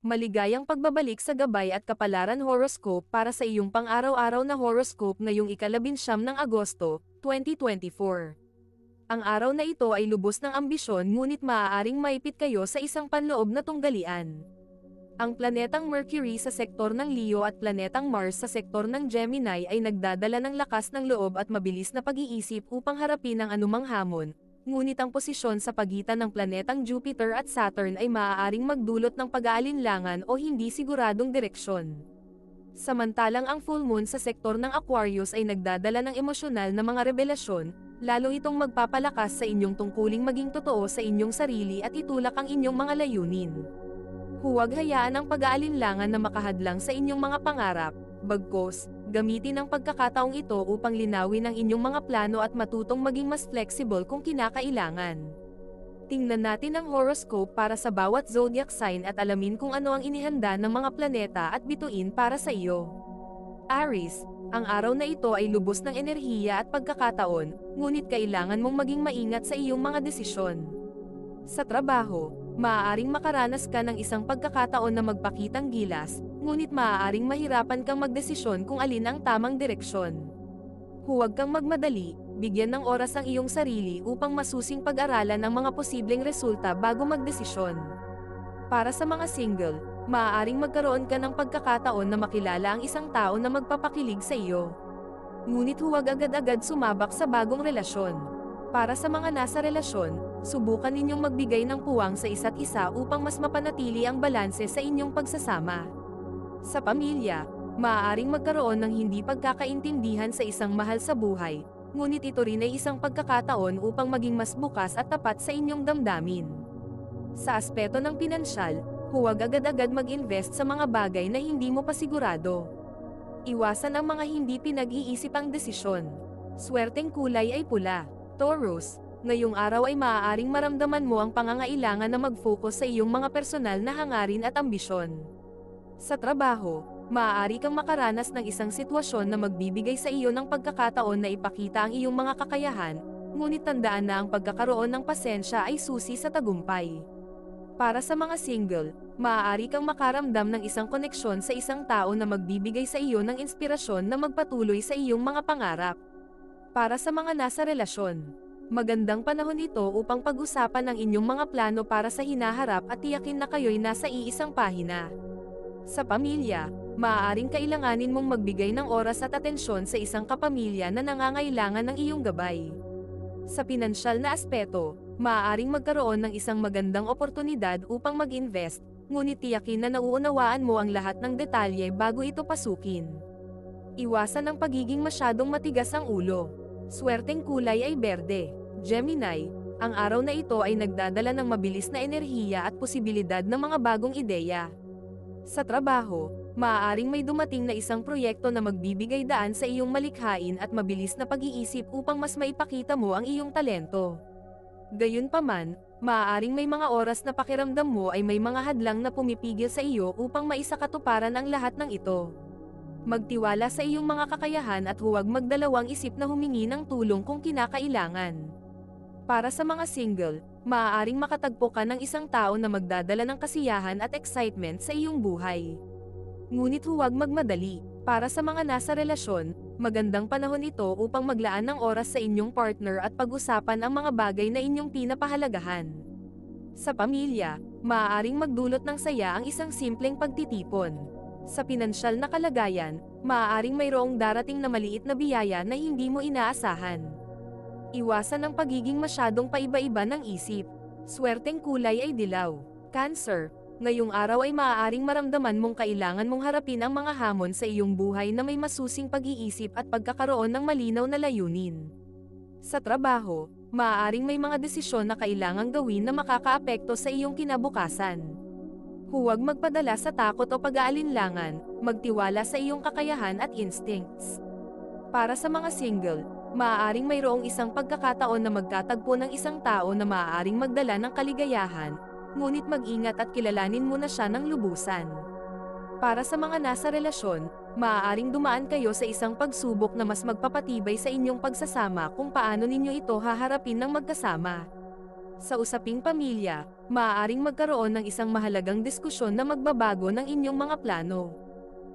Maligayang pagbabalik sa gabay at kapalaran horoscope para sa iyong pang-araw-araw na horoscope ngayong ika-19 ng Agosto, 2024. Ang araw na ito ay lubos ng ambisyon ngunit maaaring maipit kayo sa isang panloob na tunggalian. Ang planetang Mercury sa sektor ng Leo at planetang Mars sa sektor ng Gemini ay nagdadala ng lakas ng loob at mabilis na pag-iisip upang harapin ang anumang hamon. Ngunit ang posisyon sa pagitan ng planetang Jupiter at Saturn ay maaaring magdulot ng pag-aalinlangan o hindi siguradong direksyon. Samantalang ang full moon sa sektor ng Aquarius ay nagdadala ng emosyonal na mga revelasyon, lalo itong magpapalakas sa inyong tungkuling maging totoo sa inyong sarili at itulak ang inyong mga layunin. Huwag hayaan ang pag-aalinlangan na makahadlang sa inyong mga pangarap, bagkus, gamitin ang pagkakataong ito upang linawin ang inyong mga plano at matutong maging mas flexible kung kinakailangan. Tingnan natin ang horoscope para sa bawat zodiac sign at alamin kung ano ang inihanda ng mga planeta at bituin para sa iyo. Aries, ang araw na ito ay lubos ng enerhiya at pagkakataon, ngunit kailangan mong maging maingat sa iyong mga desisyon. Sa trabaho, maaaring makaranas ka ng isang pagkakataon na magpakitang gilas, ngunit maaaring mahirapan kang magdesisyon kung alin ang tamang direksyon. Huwag kang magmadali, bigyan ng oras ang iyong sarili upang masusing pag-aralan ang mga posibleng resulta bago magdesisyon. Para sa mga single, maaaring magkaroon ka ng pagkakataon na makilala ang isang tao na magpapakilig sa iyo. Ngunit huwag agad-agad sumabak sa bagong relasyon. Para sa mga nasa relasyon, subukan ninyong magbigay ng puwang sa isa't isa upang mas mapanatili ang balanse sa inyong pagsasama. Sa pamilya, maaaring magkaroon ng hindi pagkakaintindihan sa isang mahal sa buhay, ngunit ito rin ay isang pagkakataon upang maging mas bukas at tapat sa inyong damdamin. Sa aspeto ng pinansyal, huwag agad-agad mag-invest sa mga bagay na hindi mo pa sigurado. Iwasan ang mga hindi pinag-iisipang desisyon. Swerteng kulay ay pula. Taurus, ngayong araw ay maaaring maramdaman mo ang pangangailangan na mag-focus sa iyong mga personal na hangarin at ambisyon. Sa trabaho, maaari kang makaranas ng isang sitwasyon na magbibigay sa iyo ng pagkakataon na ipakita ang iyong mga kakayahan, ngunit tandaan na ang pagkakaroon ng pasensya ay susi sa tagumpay. Para sa mga single, maaari kang makaramdam ng isang koneksyon sa isang tao na magbibigay sa iyo ng inspirasyon na magpatuloy sa iyong mga pangarap. Para sa mga nasa relasyon, magandang panahon ito upang pag-usapan ang inyong mga plano para sa hinaharap at tiyakin na kayo'y nasa iisang pahina. Sa pamilya, maaaring kailanganin mong magbigay ng oras at atensyon sa isang kapamilya na nangangailangan ng iyong gabay. Sa pinansyal na aspeto, maaaring magkaroon ng isang magandang oportunidad upang mag-invest, ngunit tiyakin na nauunawaan mo ang lahat ng detalye bago ito pasukin. Iwasan ang pagiging masyadong matigas ang ulo. Swerteng kulay ay berde. Gemini, ang araw na ito ay nagdadala ng mabilis na enerhiya at posibilidad ng mga bagong ideya. Sa trabaho, maaaring may dumating na isang proyekto na magbibigay daan sa iyong malikhain at mabilis na pag-iisip upang mas maipakita mo ang iyong talento. Gayunpaman, maaaring may mga oras na pakiramdam mo ay may mga hadlang na pumipigil sa iyo upang maisakatuparan ang lahat ng ito. Magtiwala sa iyong mga kakayahan at huwag magdalawang isip na humingi ng tulong kung kinakailangan. Para sa mga single, maaaring makatagpo ka ng isang tao na magdadala ng kasiyahan at excitement sa iyong buhay. Ngunit huwag magmadali. Para sa mga nasa relasyon, magandang panahon ito upang maglaan ng oras sa inyong partner at pag-usapan ang mga bagay na inyong pinapahalagahan. Sa pamilya, maaaring magdulot ng saya ang isang simpleng pagtitipon. Sa pinansyal na kalagayan, maaaring mayroong darating na maliit na biyaya na hindi mo inaasahan. Iwasan ang pagiging masyadong paiba-iba ng isip. Swerteng kulay ay dilaw. Cancer, ngayong araw ay maaaring maramdaman mong kailangan mong harapin ang mga hamon sa iyong buhay na may masusing pag-iisip at pagkakaroon ng malinaw na layunin. Sa trabaho, maaaring may mga desisyon na kailangang gawin na makakaapekto sa iyong kinabukasan. Huwag magpadala sa takot o pag-aalinlangan, magtiwala sa iyong kakayahan at instincts. Para sa mga single, maaaring mayroong isang pagkakataon na magkatagpo ng isang tao na maaaring magdala ng kaligayahan, ngunit mag-ingat at kilalanin mo na siya ng lubusan. Para sa mga nasa relasyon, maaaring dumaan kayo sa isang pagsubok na mas magpapatibay sa inyong pagsasama kung paano ninyo ito haharapin ng magkasama. Sa usaping pamilya, maaaring magkaroon ng isang mahalagang diskusyon na magbabago ng inyong mga plano.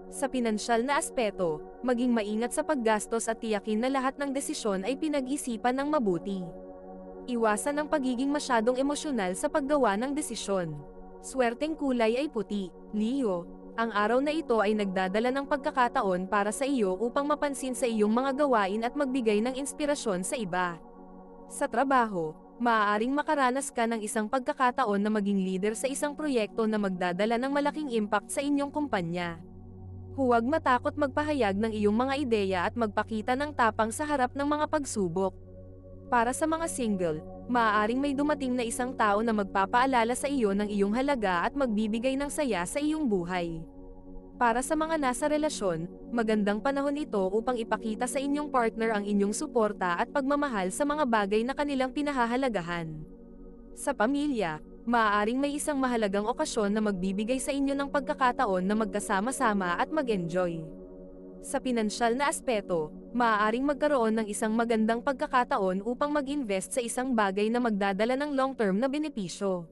Sa pinansyal na aspeto, maging maingat sa paggastos at tiyakin na lahat ng desisyon ay pinag-isipan ng mabuti. Iwasan ang pagiging masyadong emosyonal sa paggawa ng desisyon. Swerteng kulay ay puti, Leo. Ang araw na ito ay nagdadala ng pagkakataon para sa iyo upang mapansin sa iyong mga gawain at magbigay ng inspirasyon sa iba. Sa trabaho, maaaring makaranas ka ng isang pagkakataon na maging leader sa isang proyekto na magdadala ng malaking impact sa inyong kumpanya. Huwag matakot magpahayag ng iyong mga ideya at magpakita ng tapang sa harap ng mga pagsubok. Para sa mga single, maaaring may dumating na isang tao na magpapaalala sa iyo ng iyong halaga at magbibigay ng saya sa iyong buhay. Para sa mga nasa relasyon, magandang panahon ito upang ipakita sa inyong partner ang inyong suporta at pagmamahal sa mga bagay na kanilang pinahahalagahan. Sa pamilya, maaaring may isang mahalagang okasyon na magbibigay sa inyo ng pagkakataon na magkasama-sama at mag-enjoy. Sa pinansyal na aspeto, maaaring magkaroon ng isang magandang pagkakataon upang mag-invest sa isang bagay na magdadala ng long-term na benepisyo.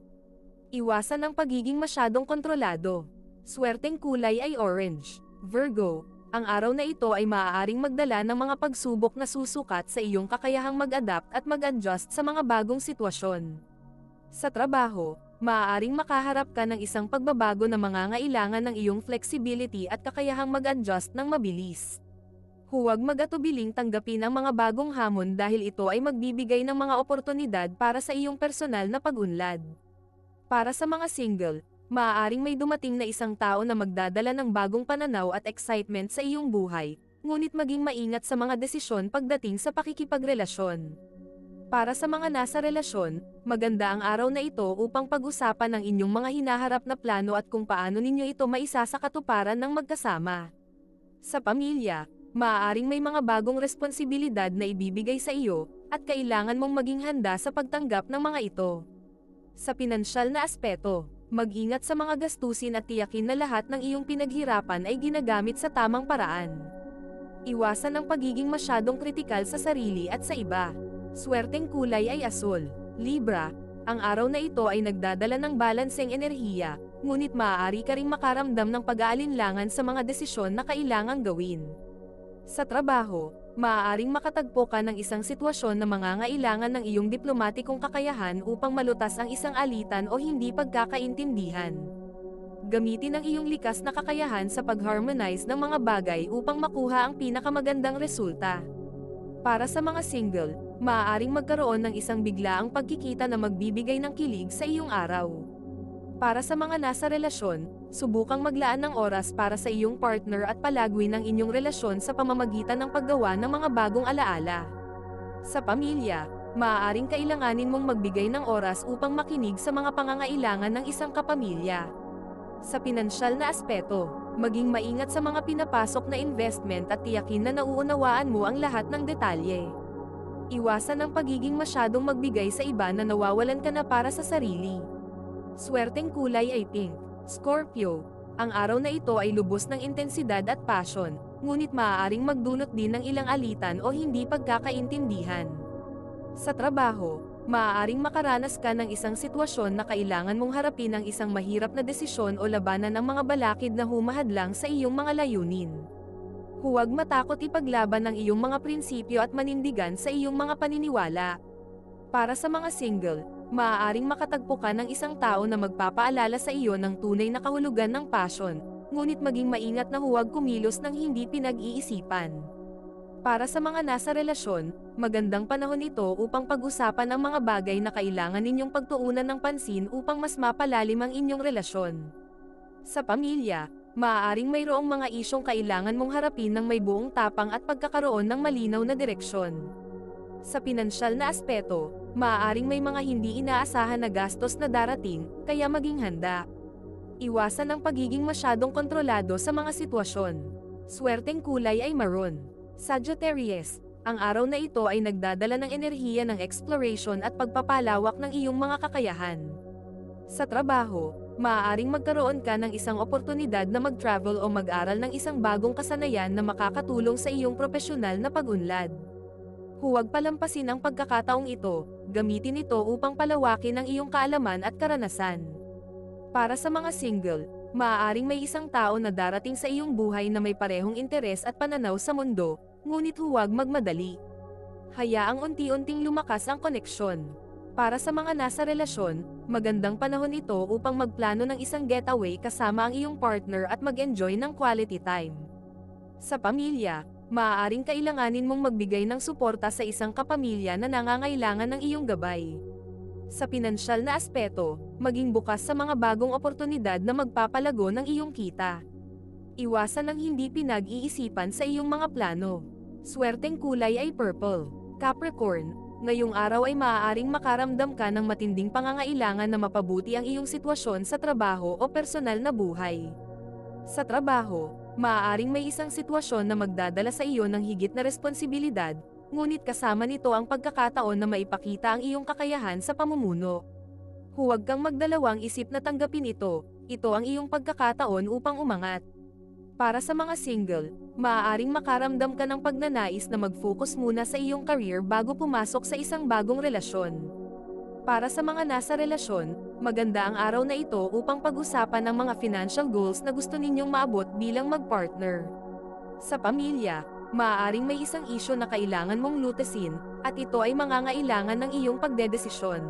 Iwasan ang pagiging masyadong kontrolado. Swerteng kulay ay orange. Virgo, ang araw na ito ay maaaring magdala ng mga pagsubok na susukat sa iyong kakayahang mag-adapt at mag-adjust sa mga bagong sitwasyon. Sa trabaho, maaaring makaharap ka ng isang pagbabago na mangangailangan ng iyong flexibility at kakayahang mag-adjust ng mabilis. Huwag mag-atubiling tanggapin ang mga bagong hamon dahil ito ay magbibigay ng mga oportunidad para sa iyong personal na pag-unlad. Para sa mga single, maaaring may dumating na isang tao na magdadala ng bagong pananaw at excitement sa iyong buhay, ngunit maging maingat sa mga desisyon pagdating sa pakikipagrelasyon. Para sa mga nasa relasyon, maganda ang araw na ito upang pag-usapan ang inyong mga hinaharap na plano at kung paano ninyo ito maisasakatuparan ng magkasama. Sa pamilya, maaaring may mga bagong responsibilidad na ibibigay sa iyo, at kailangan mong maging handa sa pagtanggap ng mga ito. Sa pinansyal na aspeto, mag-ingat sa mga gastusin at tiyakin na lahat ng iyong pinaghirapan ay ginagamit sa tamang paraan. Iwasan ang pagiging masyadong kritikal sa sarili at sa iba. Swerteng kulay ay asul. Libra, ang araw na ito ay nagdadala ng balanseng enerhiya, ngunit maaari ka ring makaramdam ng pag-aalinlangan sa mga desisyon na kailangang gawin. Sa trabaho, maaaring makatagpo ka ng isang sitwasyon na mangangailangan ng iyong diplomatikong kakayahan upang malutas ang isang alitan o hindi pagkakaintindihan. Gamitin ang iyong likas na kakayahan sa pag-harmonize ng mga bagay upang makuha ang pinakamagandang resulta. Para sa mga single, maaaring magkaroon ng isang biglaang pagkikita na magbibigay ng kilig sa iyong araw. Para sa mga nasa relasyon, subukang maglaan ng oras para sa iyong partner at palagwin ang inyong relasyon sa pamamagitan ng paggawa ng mga bagong alaala. Sa pamilya, maaaring kailanganin mong magbigay ng oras upang makinig sa mga pangangailangan ng isang kapamilya. Sa pinansyal na aspeto, maging maingat sa mga pinapasok na investment at tiyakin na nauunawaan mo ang lahat ng detalye. Iwasan ang pagiging masyadong magbigay sa iba na nawawalan ka na para sa sarili. Swerteng kulay ay pink. Scorpio, ang araw na ito ay lubos ng intensidad at passion, ngunit maaaring magdulot din ng ilang alitan o hindi pagkakaintindihan. Sa trabaho, maaaring makaranas ka ng isang sitwasyon na kailangan mong harapin ang isang mahirap na desisyon o labanan ng mga balakid na humahadlang sa iyong mga layunin. Huwag matakot ipaglaban ang iyong mga prinsipyo at manindigan sa iyong mga paniniwala. Para sa mga single, maaaring makatagpo ka ng isang tao na magpapaalala sa iyo ng tunay na kahulugan ng passion, ngunit maging maingat na huwag kumilos ng hindi pinag-iisipan. Para sa mga nasa relasyon, magandang panahon ito upang pag-usapan ang mga bagay na kailangan ninyong pagtuunan ng pansin upang mas mapalalim ang inyong relasyon. Sa pamilya, maaaring mayroong mga isyong kailangan mong harapin ng may buong tapang at pagkakaroon ng malinaw na direksyon. Sa pinansyal na aspeto, maaaring may mga hindi inaasahan na gastos na darating, kaya maging handa. Iwasan ang pagiging masyadong kontrolado sa mga sitwasyon. Swerteng kulay ay maroon. Sagittarius, ang araw na ito ay nagdadala ng enerhiya ng exploration at pagpapalawak ng iyong mga kakayahan. Sa trabaho, maaaring magkaroon ka ng isang oportunidad na mag-travel o mag-aral ng isang bagong kasanayan na makakatulong sa iyong propesyonal na pag-unlad. Huwag palampasin ang pagkakataong ito, gamitin ito upang palawakin ang iyong kaalaman at karanasan. Para sa mga single, maaaring may isang tao na darating sa iyong buhay na may parehong interes at pananaw sa mundo, ngunit huwag magmadali. Hayaang unti-unting lumakas ang koneksyon. Para sa mga nasa relasyon, magandang panahon ito upang magplano ng isang getaway kasama ang iyong partner at mag-enjoy ng quality time. Sa pamilya, maaaring kailanganin mong magbigay ng suporta sa isang kapamilya na nangangailangan ng iyong gabay. Sa pinansyal na aspeto, maging bukas sa mga bagong oportunidad na magpapalago ng iyong kita. Iwasan ang hindi pinag-iisipan sa iyong mga plano. Swerteng kulay ay purple. Capricorn, ngayong araw ay maaaring makaramdam ka ng matinding pangangailangan na mapabuti ang iyong sitwasyon sa trabaho o personal na buhay. Sa trabaho, maaaring may isang sitwasyon na magdadala sa iyo ng higit na responsibilidad, ngunit kasama nito ang pagkakataon na maipakita ang iyong kakayahan sa pamumuno. Huwag kang magdalawang isip na tanggapin ito ang iyong pagkakataon upang umangat. Para sa mga single, maaaring makaramdam ka ng pagnanais na mag-focus muna sa iyong career bago pumasok sa isang bagong relasyon. Para sa mga nasa relasyon, maganda ang araw na ito upang pag-usapan ang mga financial goals na gusto ninyong maabot bilang mag-partner. Sa pamilya, maaaring may isang isyu na kailangan mong lutasin, at ito ay mangangailangan ng iyong pagdedesisyon.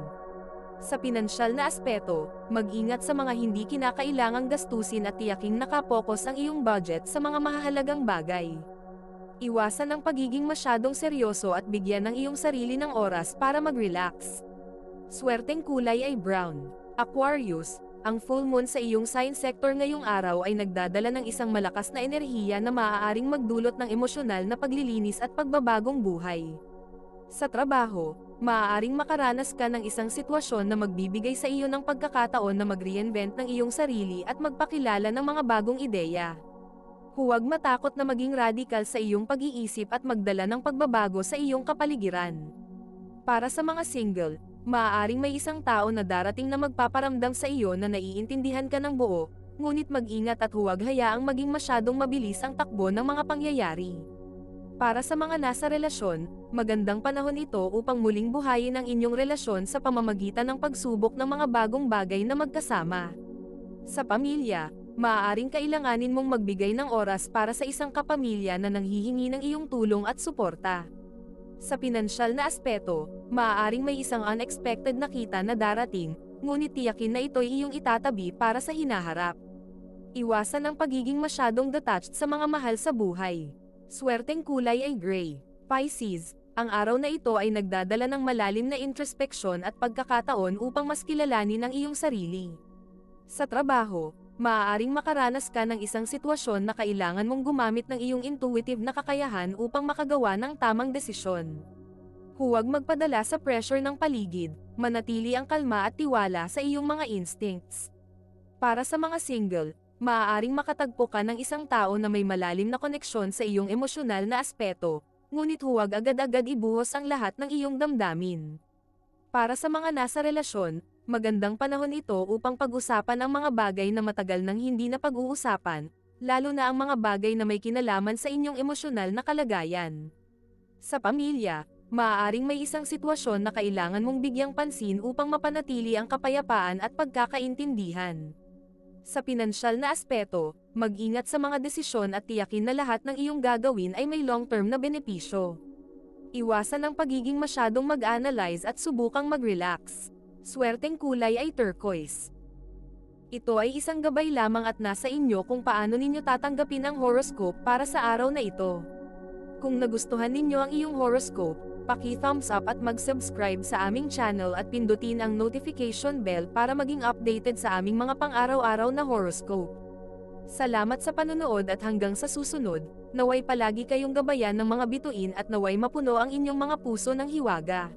Sa pinansyal na aspeto, mag-ingat sa mga hindi kinakailangang gastusin at tiyaking nakapokus ang iyong budget sa mga mahahalagang bagay. Iwasan ang pagiging masyadong seryoso at bigyan ng iyong sarili ng oras para mag-relax. Swerteng kulay ay brown. Aquarius, ang full moon sa iyong sign sector ngayong araw ay nagdadala ng isang malakas na enerhiya na maaaring magdulot ng emosyonal na paglilinis at pagbabagong buhay. Sa trabaho, maaaring makaranas ka ng isang sitwasyon na magbibigay sa iyo ng pagkakataon na mag-reinvent ng iyong sarili at magpakilala ng mga bagong ideya. Huwag matakot na maging radikal sa iyong pag-iisip at magdala ng pagbabago sa iyong kapaligiran. Para sa mga single, maaaring may isang tao na darating na magpaparamdam sa iyo na naiintindihan ka ng buo, ngunit mag-ingat at huwag hayaang maging masyadong mabilis ang takbo ng mga pangyayari. Para sa mga nasa relasyon, magandang panahon ito upang muling buhayin ang inyong relasyon sa pamamagitan ng pagsubok ng mga bagong bagay na magkasama. Sa pamilya, maaaring kailanganin mong magbigay ng oras para sa isang kapamilya na nanghihingi ng iyong tulong at suporta. Sa pinansyal na aspeto, maaaring may isang unexpected na kita na darating, ngunit tiyakin na ito'y iyong itatabi para sa hinaharap. Iwasan ang pagiging masyadong detached sa mga mahal sa buhay. Swerteng kulay ay gray. Pisces, ang araw na ito ay nagdadala ng malalim na introspeksyon at pagkakataon upang mas kilalanin ang iyong sarili. Sa trabaho, maaaring makaranas ka ng isang sitwasyon na kailangan mong gumamit ng iyong intuitive na kakayahan upang makagawa ng tamang desisyon. Huwag magpadala sa pressure ng paligid, manatili ang kalma at tiwala sa iyong mga instincts. Para sa mga single, maaaring makatagpo ka ng isang tao na may malalim na koneksyon sa iyong emosyonal na aspeto, ngunit huwag agad-agad ibuhos ang lahat ng iyong damdamin. Para sa mga nasa relasyon, magandang panahon ito upang pag-usapan ang mga bagay na matagal nang hindi na pag-uusapan, lalo na ang mga bagay na may kinalaman sa inyong emosyonal na kalagayan. Sa pamilya, maaaring may isang sitwasyon na kailangan mong bigyang pansin upang mapanatili ang kapayapaan at pagkakaintindihan. Sa pinansyal na aspeto, mag-ingat sa mga desisyon at tiyakin na lahat ng iyong gagawin ay may long-term na benepisyo. Iwasan ang pagiging masyadong mag-analyze at subukang mag-relax. Swerteng kulay ay turquoise. Ito ay isang gabay lamang at nasa inyo kung paano ninyo tatanggapin ang horoscope para sa araw na ito. Kung nagustuhan ninyo ang iyong horoscope, paki-thumbs up at mag-subscribe sa aming channel at pindutin ang notification bell para maging updated sa aming mga pang-araw-araw na horoscope. Salamat sa panonood at hanggang sa susunod, naway palagi kayong gabayan ng mga bituin at naway mapuno ang inyong mga puso ng hiwaga.